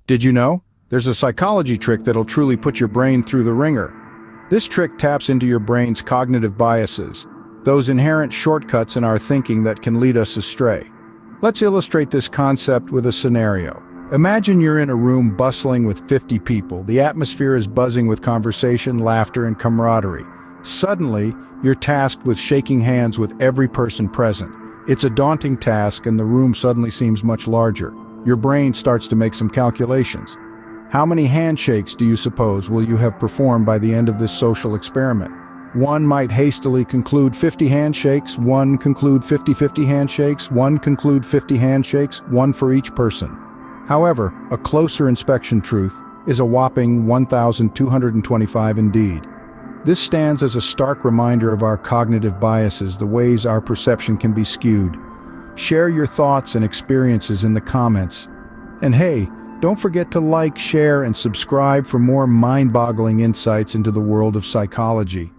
Did you know? There's a psychology trick that'll truly put your brain through the ringer. This trick taps into your brain's cognitive biases, those inherent shortcuts in our thinking that can lead us astray. Let's illustrate this concept with a scenario. Imagine you're in a room bustling with 50 people. The atmosphere is buzzing with conversation, laughter, and camaraderie. Suddenly, you're tasked with shaking hands with every person present. It's a daunting task, and the room suddenly seems much larger. Your brain starts to make some calculations. How many handshakes do you suppose will you have performed by the end of this social experiment? One might hastily conclude 50 handshakes, one conclude 50-50 handshakes, one conclude 50 handshakes, one for each person. However, a closer inspection truth is a whopping 1,225 indeed. This stands as a stark reminder of our cognitive biases, the ways our perception can be skewed. Share your thoughts and experiences in the comments. And hey, don't forget to like, share, and subscribe for more mind-boggling insights into the world of psychology.